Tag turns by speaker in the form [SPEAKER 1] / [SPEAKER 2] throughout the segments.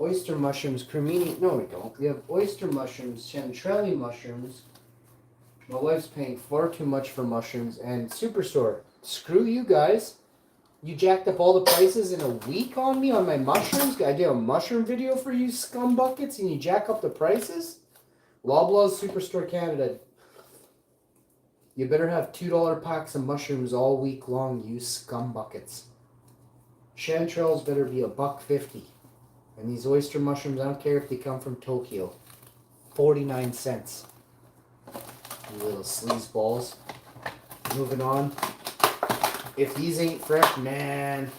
[SPEAKER 1] oyster mushrooms, cremini. No, we don't. We have oyster mushrooms, chanterelle mushrooms. My wife's paying far too much for mushrooms. And Superstore, screw you guys. You jacked up all the prices in a week on me on my mushrooms? I did a mushroom video for you scumbuckets and you jack up the prices? Loblaws Superstore Canada. You better have $2 packs of mushrooms all week long, you scumbuckets. Chanterelles better be $1.50. And these oyster mushrooms, I don't care if they come from Tokyo. 49 cents. You little sleazeballs. Moving on. If these ain't fresh, man,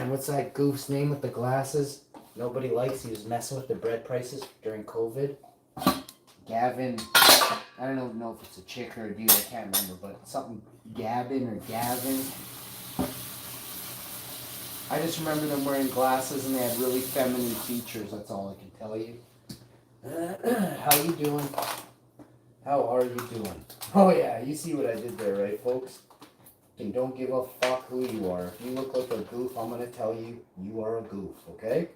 [SPEAKER 1] what's that goof's name with the glasses? Nobody likes. He was messing with the bread prices during COVID. Gavin, I don't even know if it's a chick or a dude, I can't remember, but something Gavin or Gavin. I just remember them wearing glasses and they had really feminine features, that's all I can tell you. How you doing? How are you doing? Oh yeah, you see what I did there, right folks? And don't give a fuck who you are. If you look like a goof, I'm going to tell you, you are a goof, okay?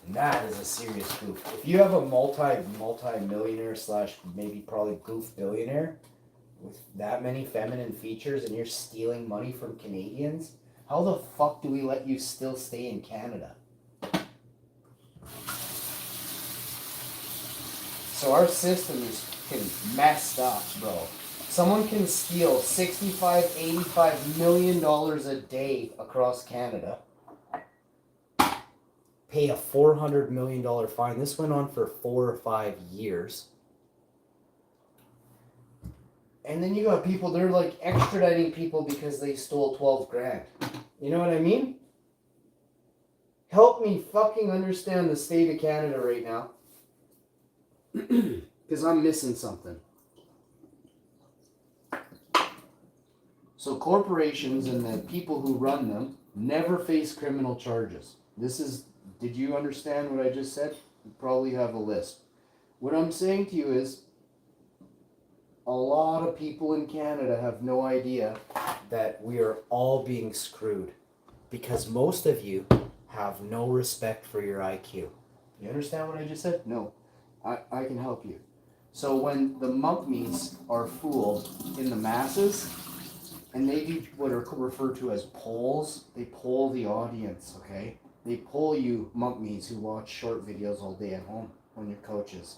[SPEAKER 1] And that is a serious goof. If you have a multi-millionaire slash maybe probably goof billionaire with that many feminine features and you're stealing money from Canadians, how the fuck do we let you still stay in Canada? So our system is messed up, bro. Someone can steal $65, $85 million a day across Canada, pay a $400 million fine. This went on for 4 or 5 years. And then you got people, they're like extraditing people because they stole 12 grand. You know what I mean? Help me fucking understand the state of Canada right now. Because I'm missing something. So corporations and the people who run them never face criminal charges. Did you understand what I just said? You probably have a list. What I'm saying to you is, a lot of people in Canada have no idea that we are all being screwed. Because most of you have no respect for your IQ. You understand what I just said? No. I can help you. So when the mummies are fooled in the masses, and they do what are referred to as polls. They poll the audience, okay? They poll you mummies who watch short videos all day at home on your couches.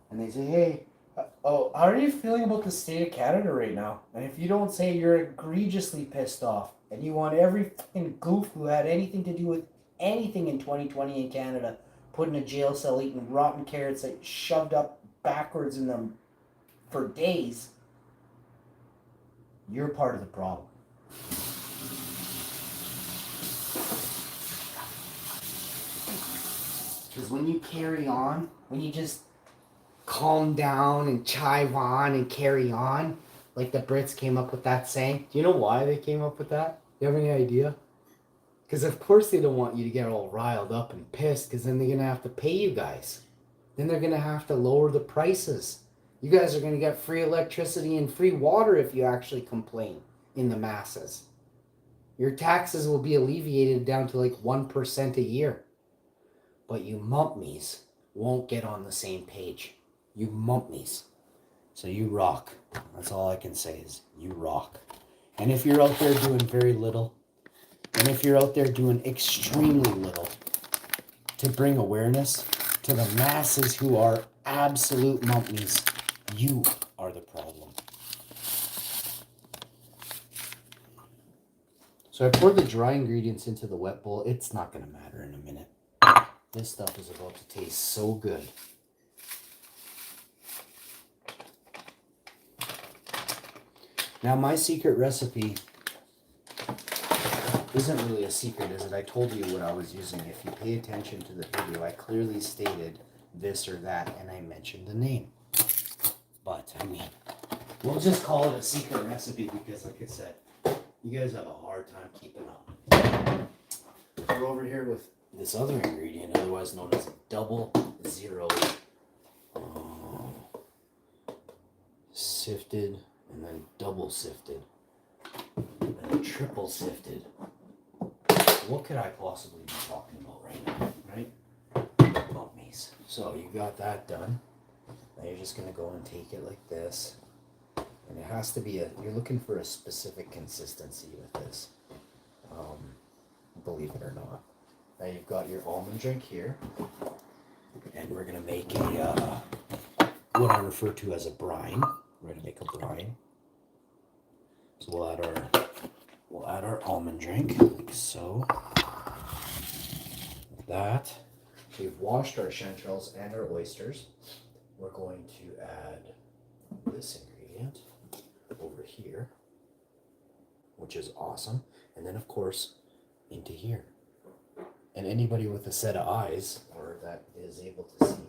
[SPEAKER 1] And they say, hey, how are you feeling about the state of Canada right now? And if you don't say you're egregiously pissed off, and you want every fucking goof who had anything to do with anything in 2020 in Canada put in a jail cell eating rotten carrots that shoved up backwards in them for days, you're part of the problem. Because when you carry on, when you just calm down and chive on and carry on, like the Brits came up with that saying. Do you know why they came up with that? Do you have any idea? Because of course they don't want you to get all riled up and pissed, because then they're going to have to pay you guys. Then they're going to have to lower the prices. You guys are going to get free electricity and free water if you actually complain in the masses. Your taxes will be alleviated down to like 1% a year. But you mummies won't get on the same page. You mummies. So you rock. That's all I can say is you rock. And if you're out there doing very little, and if you're out there doing extremely little to bring awareness to the masses who are absolute mummies, you are the problem. So I poured the dry ingredients into the wet bowl. It's not going to matter in a minute. This stuff is about to taste so good. Now my secret recipe isn't really a secret, is it? I told you what I was using. If you pay attention to the video, I clearly stated this or that, and I mentioned the name. But, I mean, we'll just call it a secret recipe because, like I said, you guys have a hard time keeping up. We're over here with this other ingredient, otherwise known as 00 sifted, and then double sifted, and then triple sifted. what could I possibly be talking about right now, right? About mace. So you got that done. Now you're just gonna go and take it like this. And it has to be you're looking for a specific consistency with this. Believe it or not. Now you've got your almond drink here. And we're gonna make a, what I refer to as a brine. We're gonna make a brine. So we'll add our almond drink, like so. Like that. We've washed our chanterelles and our oysters. We're going to add this ingredient over here, which is awesome. And then of course, into here. And anybody with a set of eyes, or that is able to see,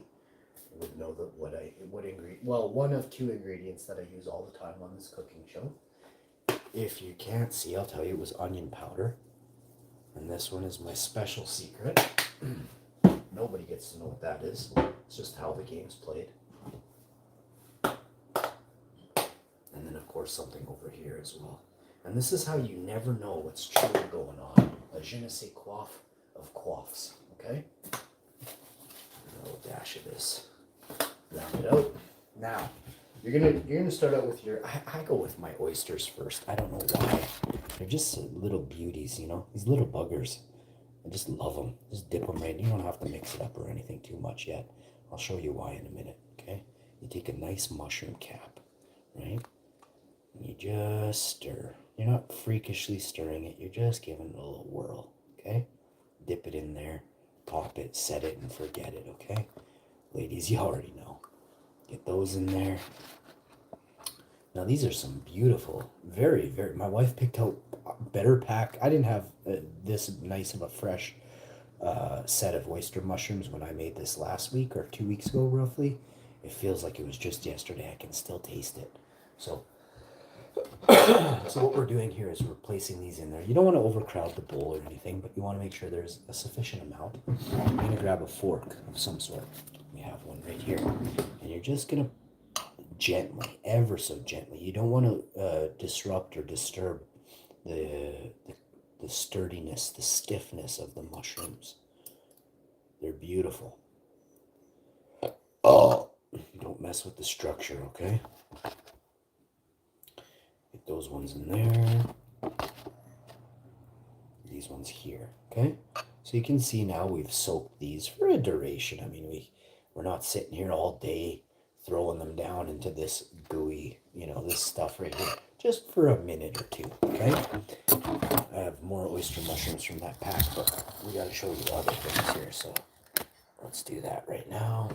[SPEAKER 1] would know that one of two ingredients that I use all the time on this cooking show. If you can't see, I'll tell you, it was onion powder. And this one is my special secret. Nobody gets to know what that is. It's just how the game's played. And then of course something over here as well. And this is how you never know what's truly going on. A je ne sais quoi of quaffs, okay? A little dash of this. Round it out. Now, you're gonna start out with your. I go with my oysters first. I don't know why. They're just little beauties, you know. These little buggers. I just love them. Just dip them right. You don't have to mix it up or anything too much yet. I'll show you why in a minute. Okay. You take a nice mushroom cap, right? And you just stir. You're not freakishly stirring it. You're just giving it a little whirl. Okay. Dip it in there. Pop it. Set it and forget it. Okay. Ladies, you already know. Get those in there. Now these are some beautiful, very, very, my wife picked out better pack. I didn't have this nice of a fresh set of oyster mushrooms when I made this last week or 2 weeks ago roughly. It feels like it was just yesterday. I can still taste it. So, so what we're doing here is we're placing these in there. You don't want to overcrowd the bowl or anything, but you want to make sure there's a sufficient amount. You're going to grab a fork of some sort. We have one right here. And you're just going to gently, ever so gently. You don't want to disrupt or disturb the sturdiness, the stiffness of the mushrooms. They're beautiful. Oh, don't mess with the structure, okay? Get those ones in there. These ones here, okay? So you can see now we've soaked these for a duration. I mean, we're not sitting here all day throwing them down into this gooey, you know, this stuff right here, just for a minute or two, okay? I have more oyster mushrooms from that pack, but we got to show you other things here, so let's do that right now.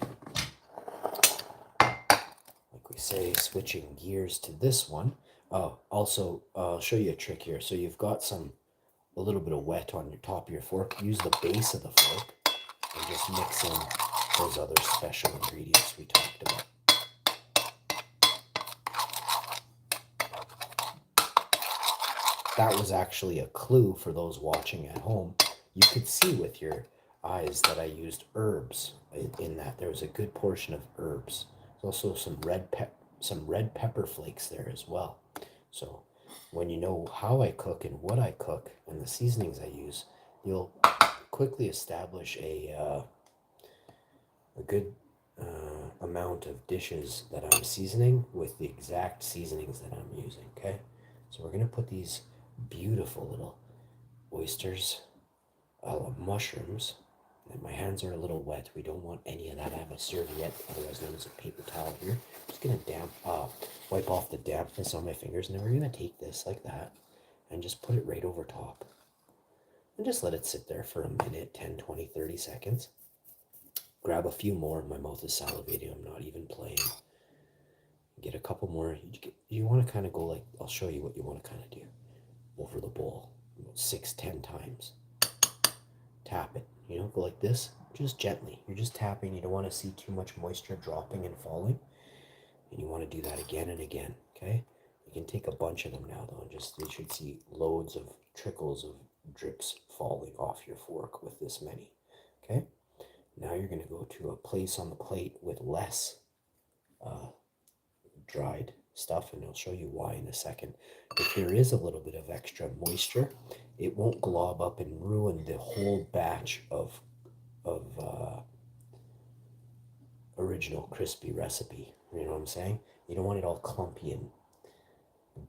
[SPEAKER 1] Like we say, switching gears to this one. Also, I'll show you a trick here. So you've got a little bit of wet on your top of your fork. Use the base of the fork and just mix in those other special ingredients we talked about. That was actually a clue for those watching at home. You could see with your eyes that I used herbs in that. There was a good portion of herbs. There's also some red pepper flakes there as well. So when you know how I cook and what I cook and the seasonings I use, you'll quickly establish a good amount of dishes that I'm seasoning with the exact seasonings that I'm using, okay? So we're going to put these beautiful little oysters, mushrooms, and my hands are a little wet. We don't want any of that. I have a serviette, otherwise known as a paper towel here. I'm just going to wipe off the dampness on my fingers, and then we're going to take this like that and just put it right over top. And just let it sit there for a minute, 10, 20, 30 seconds. Grab a few more. My mouth is salivating. I'm not even playing. Get a couple more. You want to kind of go like, I'll show you what you want to kind of do. Over the bowl, about 6-10 times. Tap it, you know, go like this, just gently. You're just tapping. You don't want to see too much moisture dropping and falling. And you want to do that again and again, okay? You can take a bunch of them now, though, and just, you should see loads of trickles of drips falling off your fork with this many, okay? Now you're going to go to a place on the plate with less dried
[SPEAKER 2] stuff, and I'll show you why in a second. If there is a little bit of extra moisture, it won't glob up and ruin the whole batch of original crispy recipe. You know what I'm saying? You don't want it all clumpy and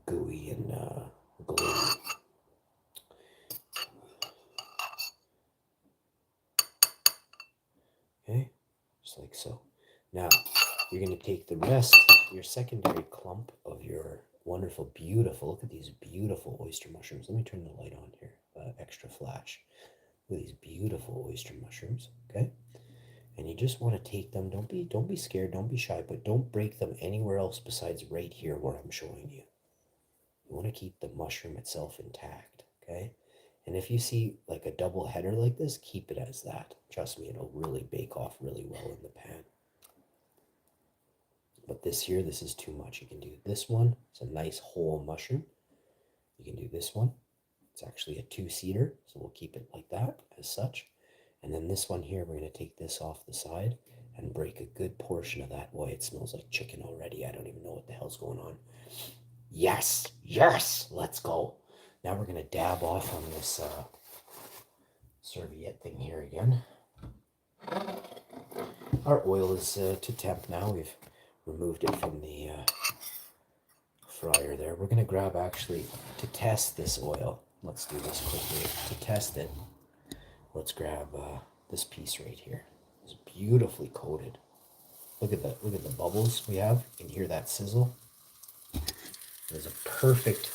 [SPEAKER 2] gooey and gluey. Okay, just like so. Now, you're going to take the rest, your secondary clump of your wonderful, beautiful, look at these beautiful oyster mushrooms. Let me turn the light on here, extra flash. Look at these beautiful oyster mushrooms, okay? And you just want to take them, don't be scared, don't be shy, but don't break them anywhere else besides right here where I'm showing you. You want to keep the mushroom itself intact, okay? And if you see like a double header like this, keep it as that. Trust me, it'll really bake off really well in the pan. But this here, this is too much. You can do this one. It's a nice whole mushroom. You can do this one. It's actually a two-seater, so we'll keep it like that as such. And then this one here, we're going to take this off the side and break a good portion of that. Boy, it smells like chicken already. I don't even know what the hell's going on. Yes, yes, let's go. Now we're going to dab off on this serviette thing here again. Our oil is to temp now. We've removed it from the fryer there. We're going to grab, actually, to test this oil. Let's do this quickly. To test it, let's grab this piece right here. It's beautifully coated. Look at the bubbles we have. You can hear that sizzle. There's a perfect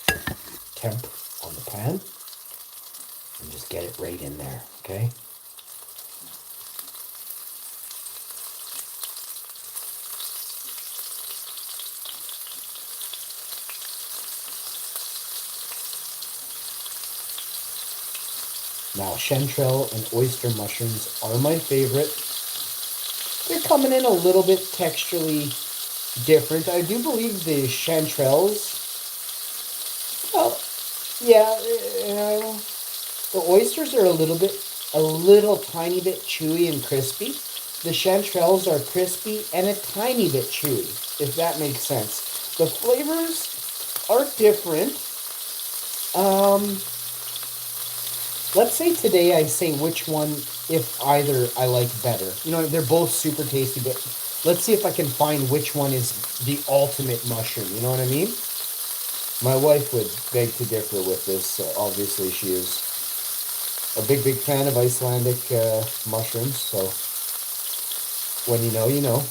[SPEAKER 2] temp on the pan. And just get it right in there, okay? Now, chanterelle and oyster mushrooms are my favorite. They're coming in a little bit texturally different. I do believe the chanterelles, well, yeah, the oysters are a little tiny bit chewy and crispy. The chanterelles are crispy and a tiny bit chewy, if that makes sense. The flavors are different. Let's say today I say which one, if either, I like better. You know, they're both super tasty, but let's see if I can find which one is the ultimate mushroom. You know what I mean? My wife would beg to differ with this. Obviously, she is a big fan of Icelandic mushrooms. So when you know, you know.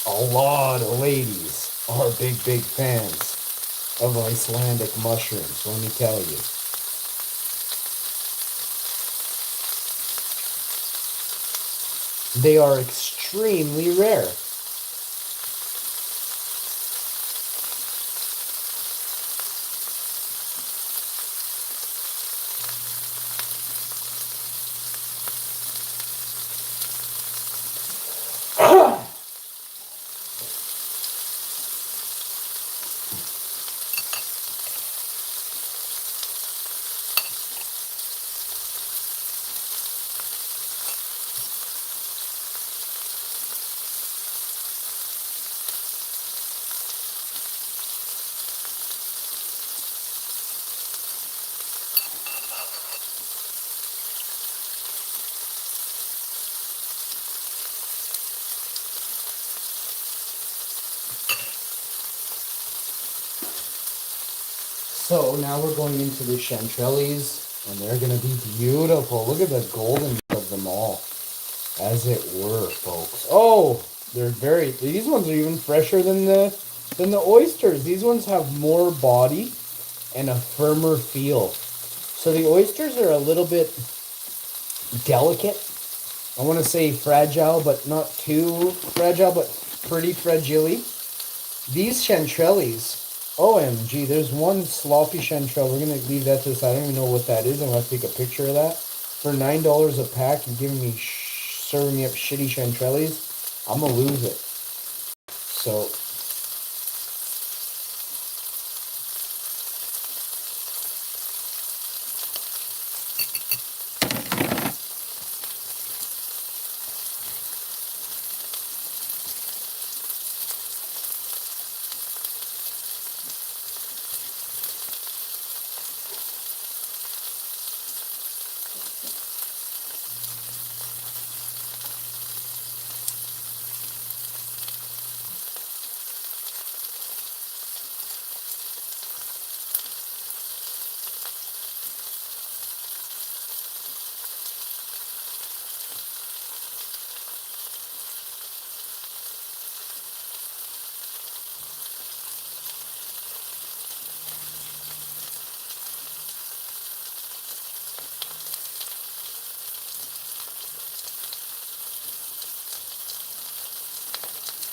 [SPEAKER 2] A lot of ladies are big fans of Icelandic mushrooms, let me tell you. They are extremely rare. So now we're going into the chanterelles, and they're going to be beautiful. Look at the golden of them all, as it were, folks. Oh, these ones are even fresher than the oysters. These ones have more body and a firmer feel. So the oysters are a little bit delicate. I want to say fragile, but not too fragile, but pretty fragile. These chanterelles, OMG, there's one sloppy chanterelle. We're going to leave that to the side. I don't even know what that is. I'm going to take a picture of that. For $9 a pack, and giving me, serving me up shitty chanterelles, I'm going to lose it. So,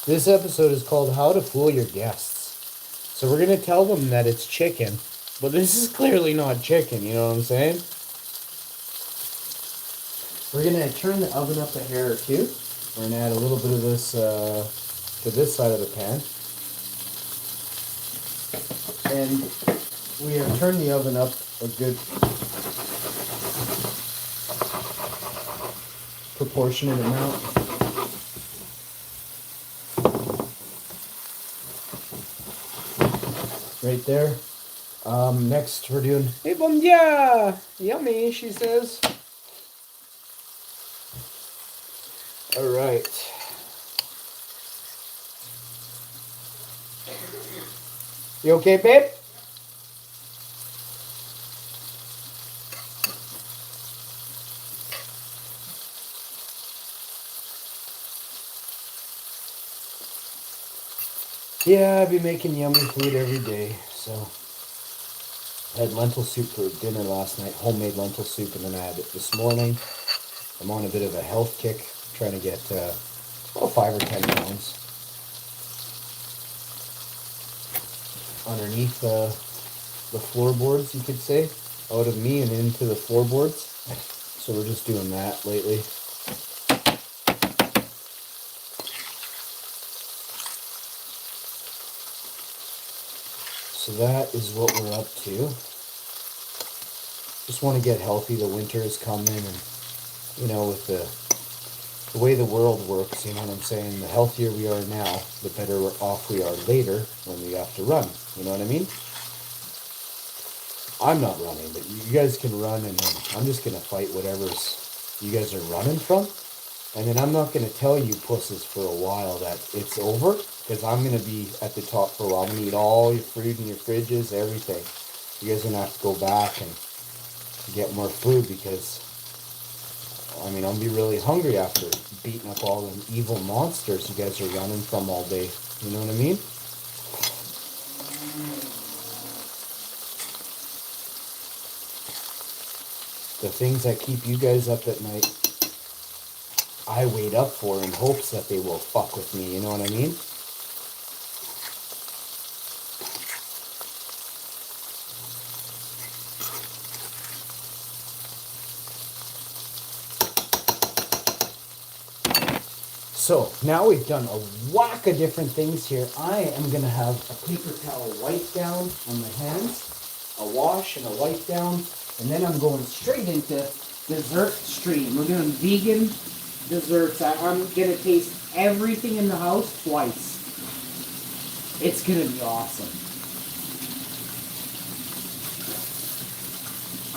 [SPEAKER 2] This episode is called How to Fool Your Guests. So we're going to tell them that it's chicken, but this is clearly not chicken, you know what I'm saying? We're going to turn the oven up a hair or two. We're going to add a little bit of this to this side of the pan. And we have turned the oven up a good proportionate amount. Right there. Next we're doing, hey, bon dia! Yummy, she says. All right. You okay, babe? Yeah, I've been making yummy food every day, so. I had lentil soup for dinner last night, homemade lentil soup, and then I had it this morning. I'm on a bit of a health kick, trying to get about 5 or 10 pounds underneath the floorboards, you could say, out of me and into the floorboards. So we're just doing that lately. So that is what we're up to. Just want to get healthy. The winter is coming, and you know, with the way the world works, you know what I'm saying? The healthier we are now, the better off we are later when we have to run. You know what I mean? I'm not running, but you guys can run, and then I'm just going to fight whatever's you guys are running from. And then I'm not going to tell you pusses for a while that it's over, because I'm going to be at the top for a while. I'm going to eat all your food in your fridges, everything. You guys are going to have to go back and get more food, because I mean, I'll be really hungry after beating up all them evil monsters you guys are running from all day. You know what I mean? The things that keep you guys up at night, I wait up for in hopes that they will fuck with me. You know what I mean? So now we've done a whack of different things here. I am going to have a paper towel wipe down on my hands, a wash and a wipe down, and then I'm going straight into dessert stream. We're doing vegan desserts. I'm going to taste everything in the house twice. It's going to be awesome.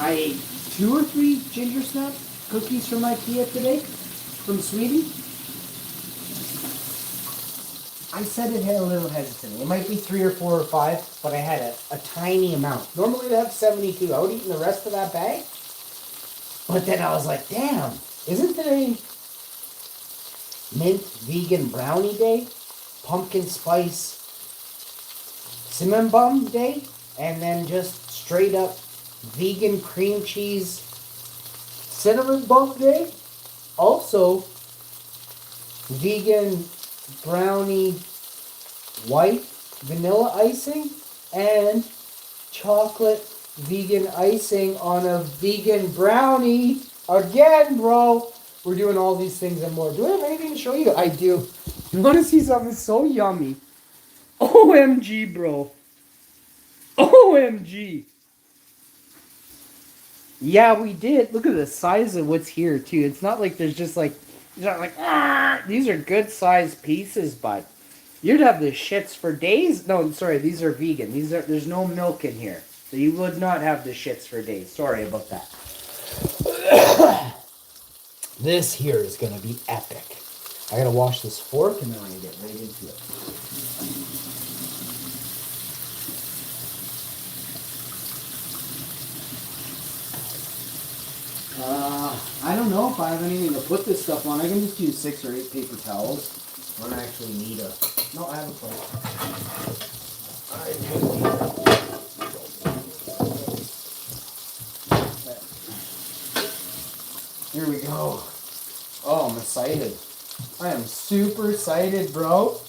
[SPEAKER 2] I ate 2 or 3 ginger snap cookies from IKEA today, from Sweden. I said it had a little hesitant. It might be 3 or 4 or 5, but I had a tiny amount. Normally they have 72. I would eat the rest of that bag. But then I was like, damn, isn't today mint vegan brownie day? Pumpkin spice cinnamon bun day? And then just straight up vegan cream cheese cinnamon bun day? Also, vegan brownie white vanilla icing and chocolate vegan icing on a vegan brownie. Again, bro. We're doing all these things and more. Do I have anything to show you? I do. You want to see something so yummy? OMG, bro. OMG. Yeah, we did. Look at the size of what's here, too. It's not like there's just like, it's not like, these are good sized pieces, bud. You'd have the shits for days. No, sorry, these are vegan. There's no milk in here. So you would not have the shits for days. Sorry about that. This here is going to be epic. I got to wash this fork and then I'm going to get right into it. I don't know if I have anything to put this stuff on. I can just use 6 or 8 paper towels. I don't actually need a... No, I have a plate. Here we go. Oh, I'm excited. I am super excited, bro.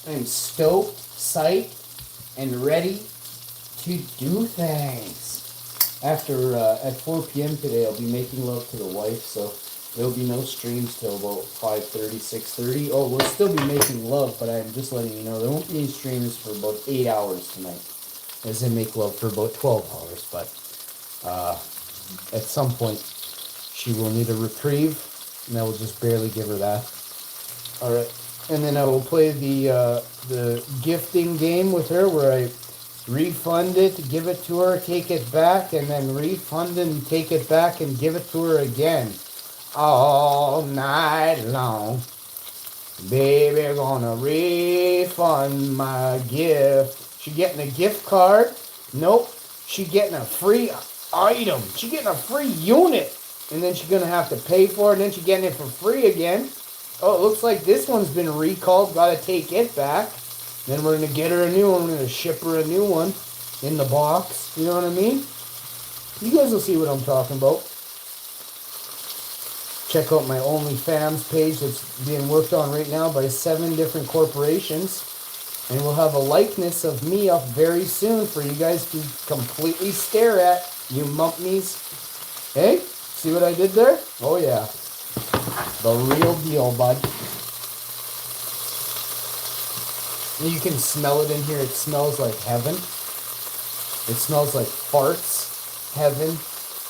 [SPEAKER 2] I'm stoked, psyched, and ready to do things. After at 4 p.m. today, I'll be making love to the wife, so there'll be no streams till about 5:30, 6:30. Oh, we'll still be making love, but I'm just letting you know there won't be any streams for about 8 hours tonight, as in make love for about 12 hours. But at some point, she will need a reprieve, and I will just barely give her that. All right, and then I will play the gifting game with her, where I refund it, give it to her, take it back, and then refund it and take it back and give it to her again. All night long. Baby, gonna refund my gift. She getting a gift card? Nope. She getting a free item. She getting a free unit. And then she's gonna have to pay for it, and then she getting it for free again. Oh, it looks like this one's been recalled. Gotta take it back. Then we're gonna get her a new one. We're gonna ship her a new one in the box. You know what I mean? You guys will see what I'm talking about. Check out my OnlyFans page that's being worked on right now by 7 different corporations. And we'll have a likeness of me up very soon for you guys to completely stare at, you mumpmies. Hey, see what I did there? Oh yeah. The real deal, bud. You can smell it in here. It smells like heaven. It smells like farts. Heaven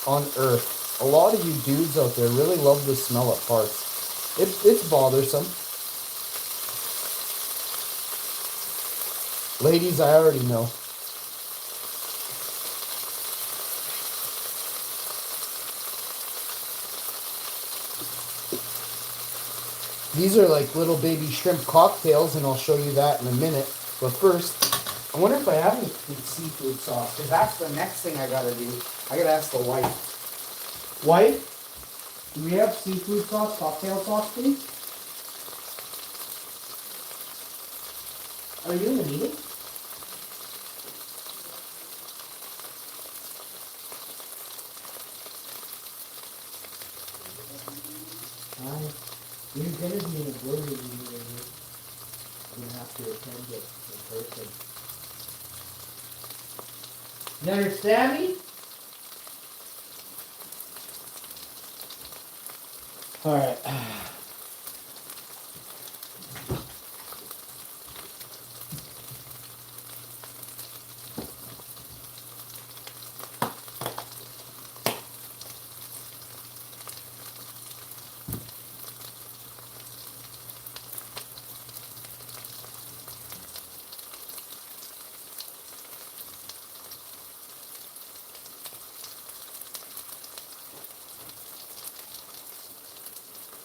[SPEAKER 2] on earth. A lot of you dudes out there really love the smell of farts. It's bothersome. Ladies, I already know. These are like little baby shrimp cocktails, and I'll show you that in a minute. But first, I wonder if I have any seafood sauce, because that's the next thing I gotta do. I gotta ask the wife. Wife, do we have seafood sauce, cocktail sauce, please? Are you in the meeting? You're gonna be in a board meeting. You're gonna have to attend it in person. You understand me? All right.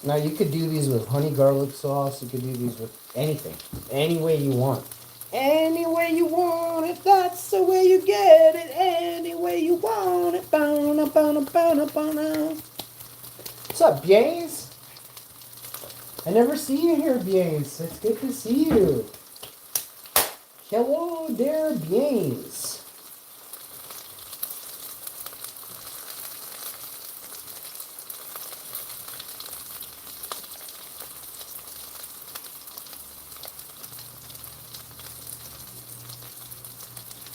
[SPEAKER 2] Now you could do these with honey garlic sauce. You could do these with anything, any way you want. Any way you want it, that's the way you get it. Any way you want it. What's up, James? I never see you here, James. It's good to see you. Hello there, James.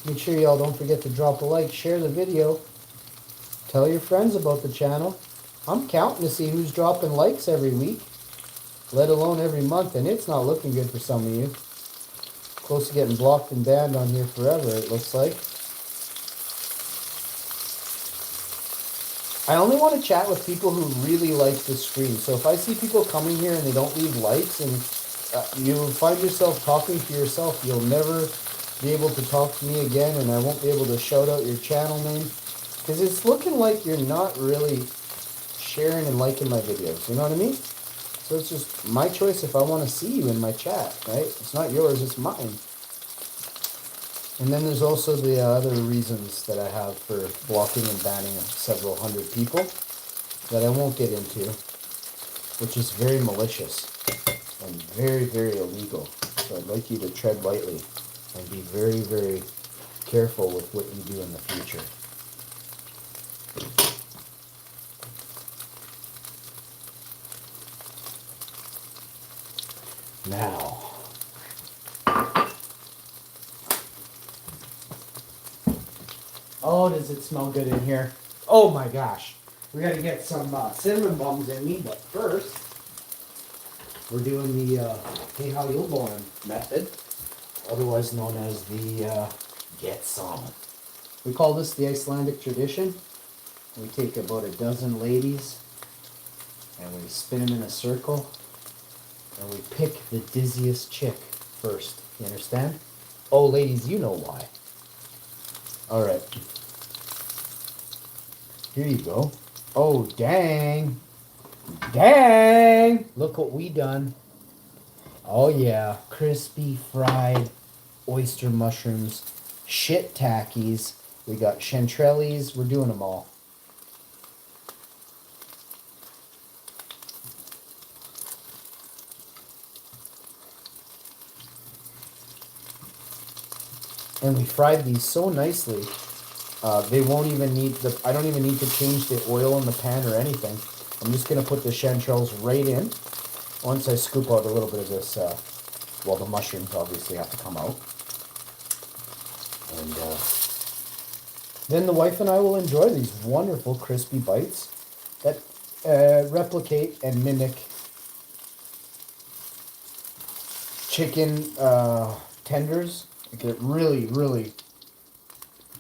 [SPEAKER 2] Make sure y'all don't forget to drop a like, share the video, tell your friends about the channel. I'm counting to see who's dropping likes every week, let alone every month, and it's not looking good for some of you. Close to getting blocked and banned on here forever, it looks like. I only want to chat with people who really like the stream. So if I see people coming here and they don't leave likes, and you find yourself talking to yourself, you'll never be able to talk to me again, and I won't be able to shout out your channel name, because it's looking like you're not really sharing and liking my videos. You know what I mean? So it's just my choice if I want to see you in my chat, right? It's not yours, it's mine. And then there's also the other reasons that I have for blocking and banning several hundred people that I won't get into, which is very malicious and very, very illegal. So I'd like you to tread lightly and be very, very careful with what you do in the future. Now, Oh, does it smell good in here? Oh my gosh. We gotta get some cinnamon buns in me, but first, we're doing the hey how you doing method, otherwise known as the get some. We call this the Icelandic tradition. We take about a dozen ladies and we spin them in a circle and we pick the dizziest chick first. You understand? Oh, ladies, you know why. All right. Here you go. Oh, dang. Dang! Look what we done. Oh, yeah. Crispy fried oyster mushrooms, shit tackies. We got chanterelles. We're doing them all. And we fried these so nicely. They won't even need I don't even need to change the oil in the pan or anything. I'm just gonna put the chanterelles right in. Once I scoop out a little bit of this, well, the mushrooms obviously have to come out. And then the wife and I will enjoy these wonderful crispy bites that replicate and mimic chicken tenders. Get really, really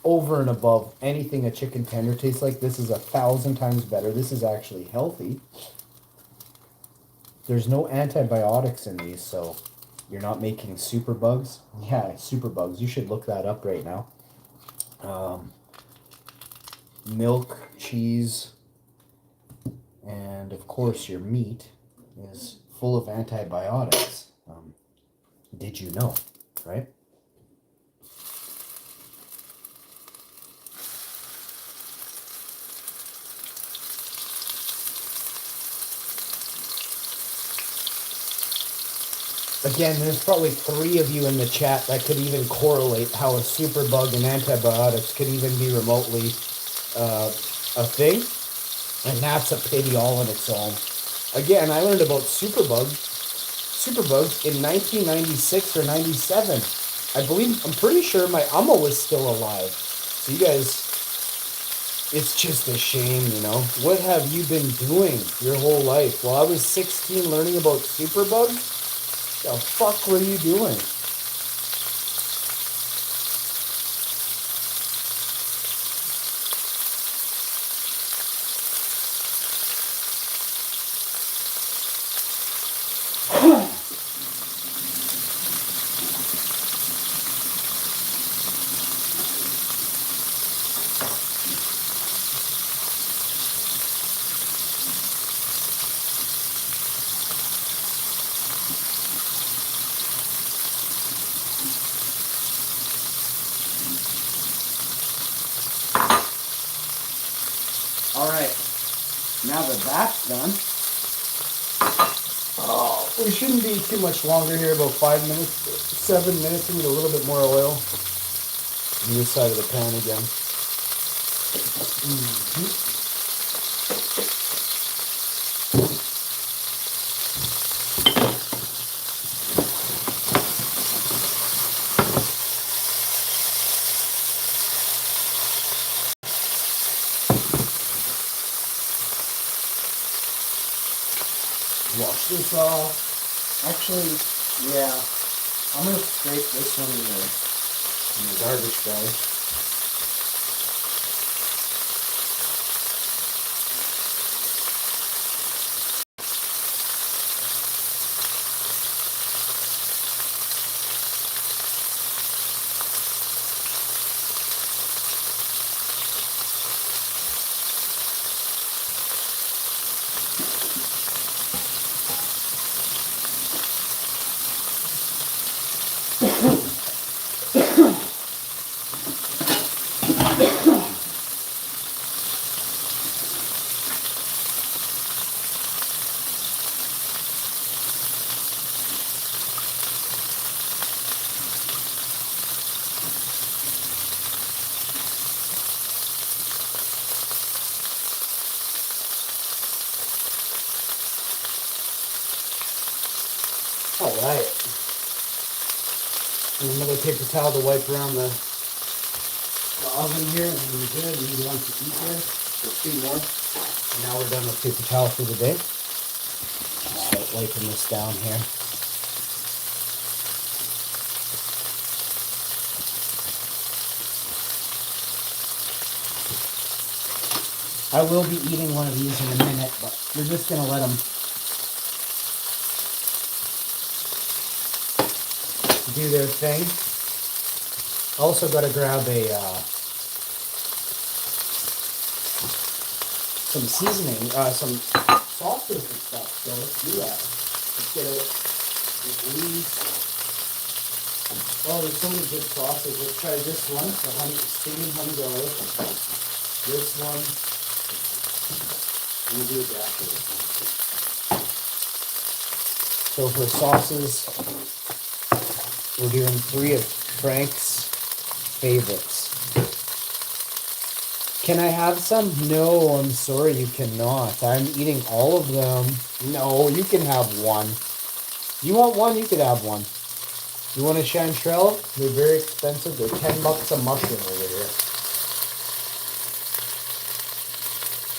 [SPEAKER 2] over and above anything a chicken tender tastes like. This is 1,000 times better. This is actually healthy. There's no antibiotics in these, so you're not making super bugs. Yeah, super bugs. You should look that up right now. Milk, cheese, and of course your meat is full of antibiotics. Did you know, right? Again, there's probably 3 of you in the chat that could even correlate how a superbug and antibiotics could even be remotely a thing. And that's a pity all on its own. Again, I learned about superbugs in 1996 or 97. I'm pretty sure my Amma was still alive. So you guys, it's just a shame, you know. What have you been doing your whole life? Well, I was 16 learning about superbugs. The fuck were you doing? Alright, now that that's done, we shouldn't be too much longer here, about 5 minutes, 7 minutes. We need a little bit more oil on this side of the pan again. Wash this off. Actually, yeah, I'm gonna scrape this one in the garbage bag. Alright. And another paper towel to wipe around the the oven here, and we're good. We want to eat here. So 2 more. And now we're done with paper towel for the day. Start wiping this down here. I will be eating one of these in a minute, but we're just going to let them do their thing. Also got to grab some seasoning, some sauces and stuff. So let's do that. Let's get out these. Oh, there's so many good sauces. Let's try this one, the steaming honey garlic. This one. We'll do it after this one. So for sauces, we're doing 3 of Frank's favorites. Can I have some? No, I'm sorry, you cannot. I'm eating all of them. No, you can have one. You want one? You could have one. You want a chanterelle? They're very expensive. They're $10 a mushroom over here.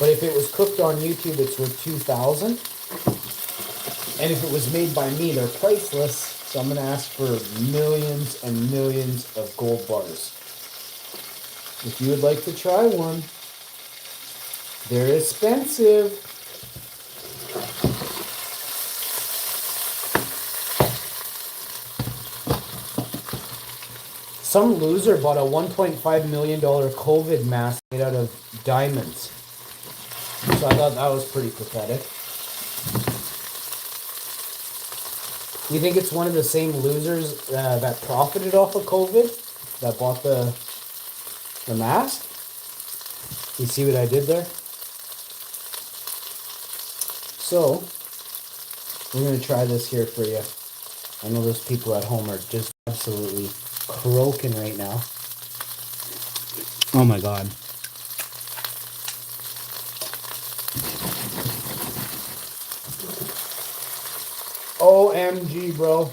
[SPEAKER 2] But if it was cooked on YouTube, it's worth $2,000. And if it was made by me, they're priceless. So I'm going to ask for millions and millions of gold bars. If you would like to try one, they're expensive. Some loser bought a $1.5 million COVID mask made out of diamonds. So I thought that was pretty pathetic. You think it's one of the same losers that profited off of COVID that bought the mask? You see what I did there? So, we're going to try this here for you. I know those people at home are just absolutely croaking right now. Oh my god. OMG, bro.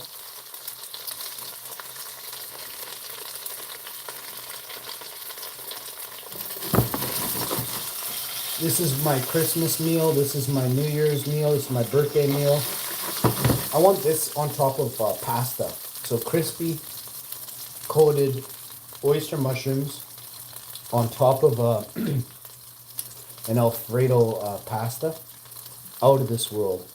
[SPEAKER 2] This is my Christmas meal. This is my New Year's meal. This is my birthday meal. I want this on top of pasta. So crispy, coated oyster mushrooms on top of an Alfredo pasta. Out of this world.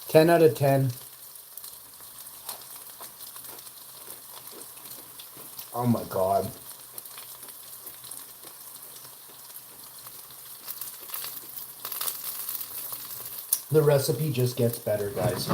[SPEAKER 2] 10 out of 10. Oh my god. The recipe just gets better, guys.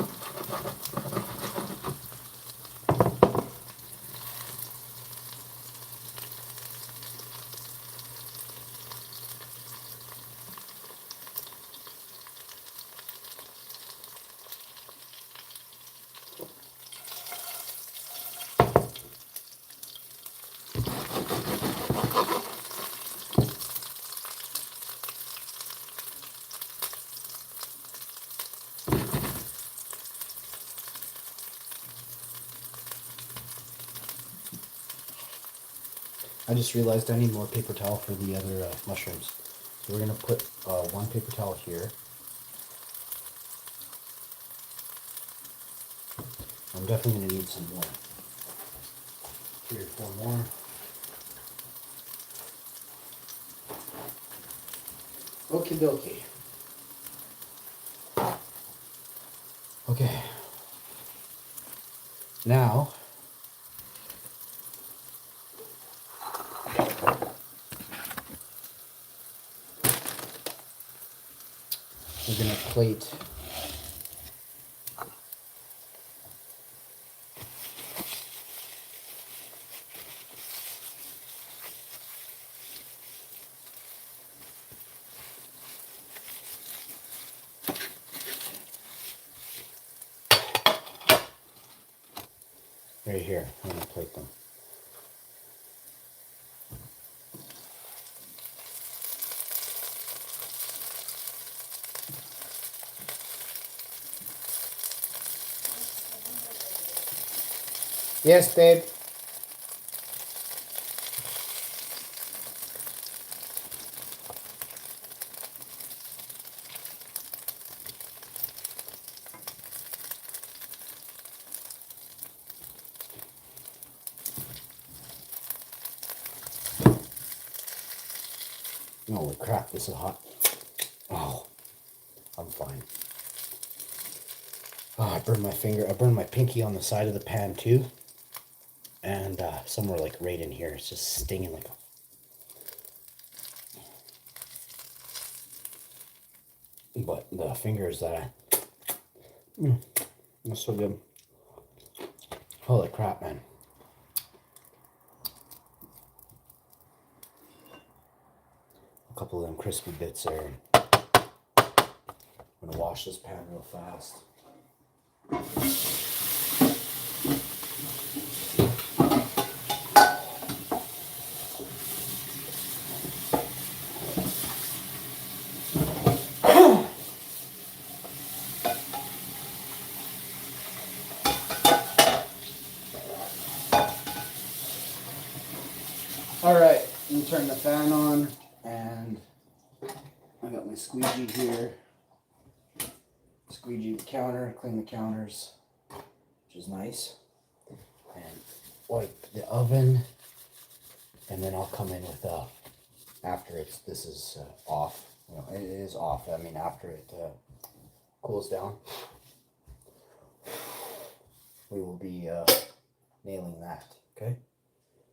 [SPEAKER 2] I just realized I need more paper towel for the other mushrooms. So we're going to put one paper towel here. I'm definitely going to need some more. 3 or 4 more. Okie dokie. Okay. Now, we're going to plate right here. I'm going to plate them. Yes, babe. Holy crap, this is hot. Oh, I'm fine. Oh, I burned my finger. I burned my pinky on the side of the pan too. And somewhere like right in here, it's just stinging like a... But the fingers that that's so good. Holy crap, man. A couple of them crispy bits there. I'm gonna wash this pan real fast. All right, let me turn the fan on, and I got my squeegee here. Squeegee the counter, clean the counters, which is nice, and wipe the oven, and then I'll come in with after this is off. You know, it is off. I mean, after it cools down, we will be nailing that. Okay.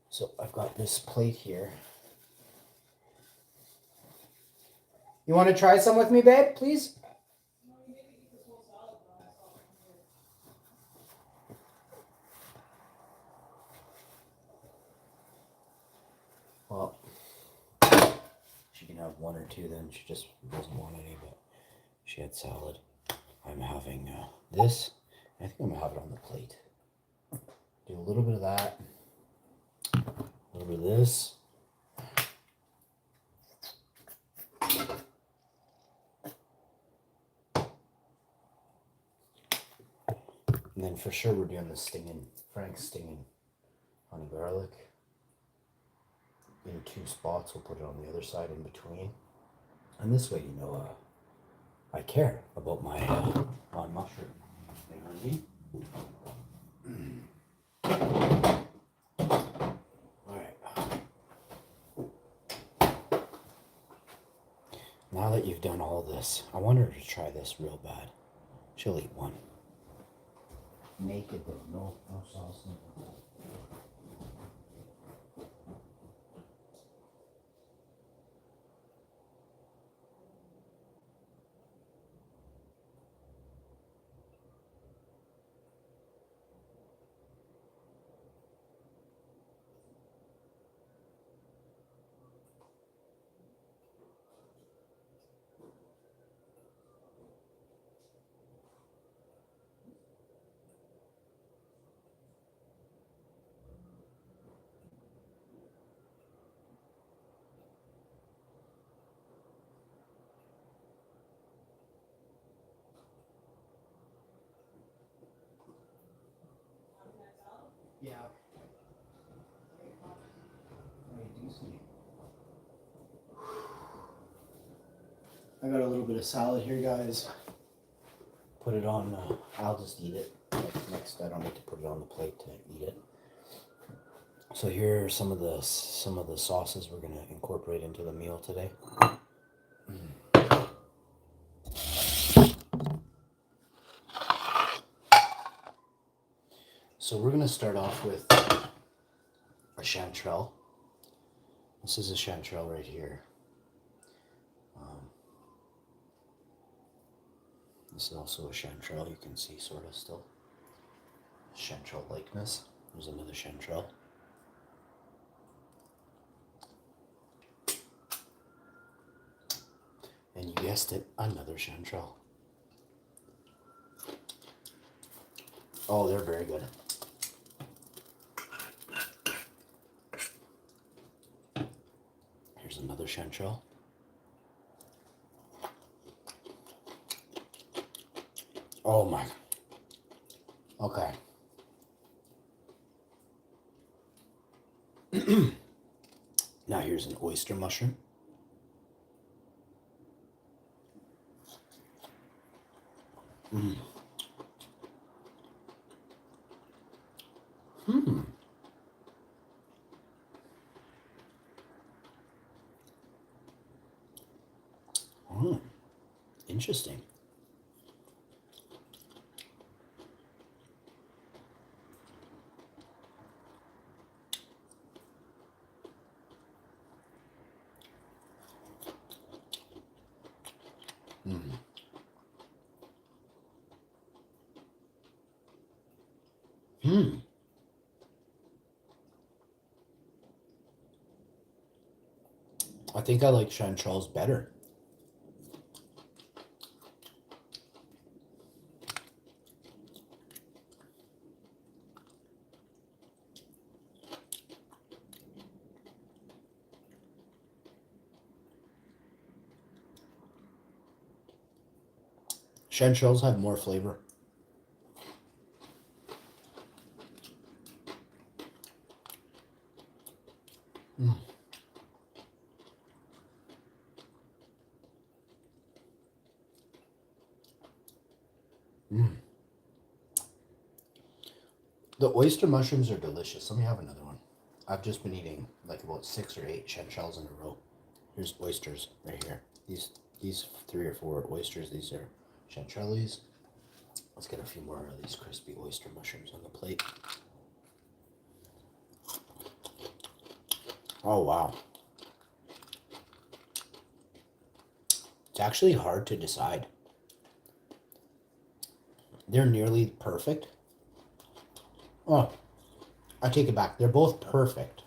[SPEAKER 2] So I've got this plate here. You want to try some with me, babe, please? Well, she can have one or two then. She just doesn't want any, but she had salad. I'm having this. I think I'm going to have it on the plate. Do a little bit of that. A little bit of this. And then for sure we're doing the Frank's stinging honey garlic. In 2 spots, we'll put it on the other side in between. And this way, you know, I care about my mushroom. You know what I mean? Alright. Now that you've done all this, I want her to try this real bad. She'll eat one. Naked though, no sauce, no. Yeah. I got a little bit of salad here, guys. Put it on, I'll just eat it. Next, I don't need to put it on the plate to eat it. So here are some of the sauces we're gonna incorporate into the meal today. So we're gonna start off with a chanterelle. This is a chanterelle right here. This is also a chanterelle. You can see sort of still chanterelle likeness. There's another chanterelle. And you guessed it, another chanterelle. Oh, they're very good. Here's another chanterelle. Oh my. Okay. Now here's an oyster mushroom. Mm. Hmm. Interesting. Mm. Hmm. I think I like chanterelles better. Chanterelles have more flavor. Mm. Mm. The oyster mushrooms are delicious. Let me have another one. I've just been eating like about 6 or 8 chanterelles in a row. Here's oysters right here. These 3 or 4 oysters. These are chanterelles. Let's get a few more of these crispy oyster mushrooms on the plate. Oh wow. It's actually hard to decide. They're nearly perfect. Oh, I take it back. They're both perfect.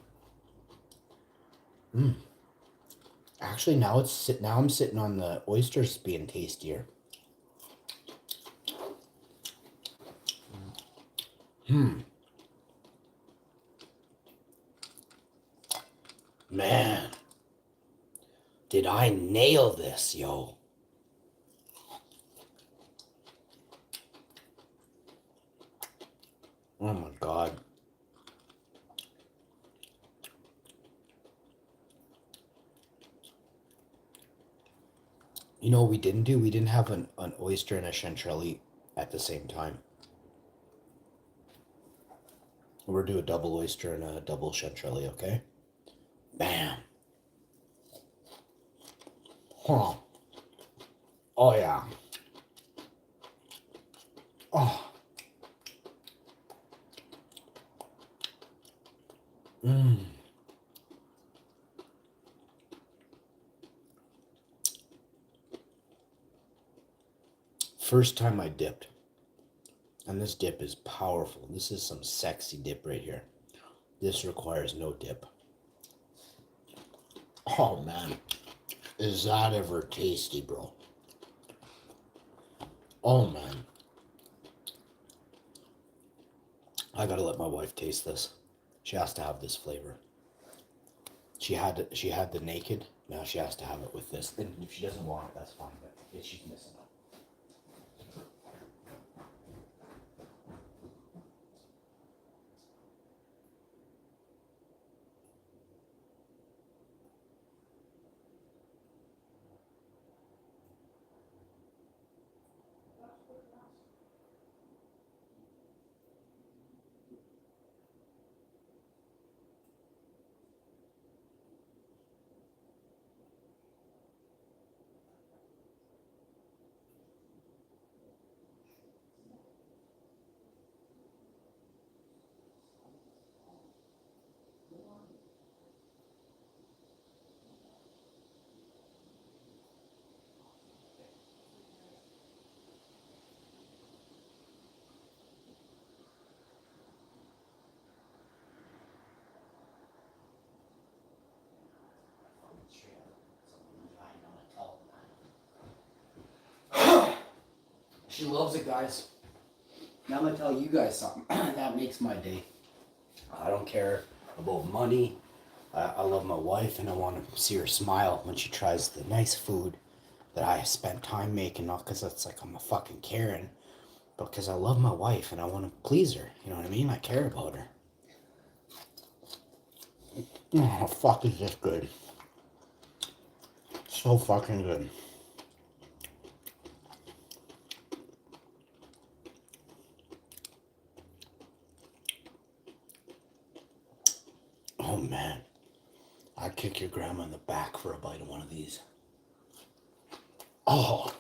[SPEAKER 2] Mm. Actually, now I'm sitting on the oysters being tastier. Hmm. Man, did I nail this, yo? Oh my god. You know what we didn't do? We didn't have an oyster and a chanterelle at the same time. We're do a double oyster and a double chanterelle, okay? Bam. Huh. Oh yeah. Oh. Mmm. First time I dipped. And this dip is powerful. This is some sexy dip right here. This requires no dip. Oh man. Is that ever tasty, bro? Oh man. I gotta let my wife taste this. She has to have this flavor. She had the naked. Now she has to have it with this. And if she doesn't want it, that's fine. But yeah, she's missing out. She loves it, guys. Now I'm gonna tell you guys something. That makes my day. I don't care about money. I love my wife and I want to see her smile when she tries the nice food that I spent time making, not because it's like I'm a fucking Karen, but because I love my wife and I want to please her. You know what I mean? I care about her. Oh, fuck is this good? So fucking good. Oh man. I'd kick your grandma in the back for a bite of one of these. Oh.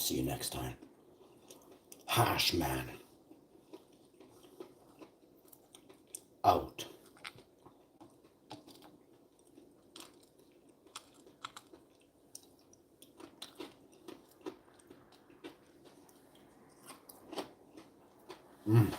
[SPEAKER 2] see you next time. Hash Man. Out. Mm.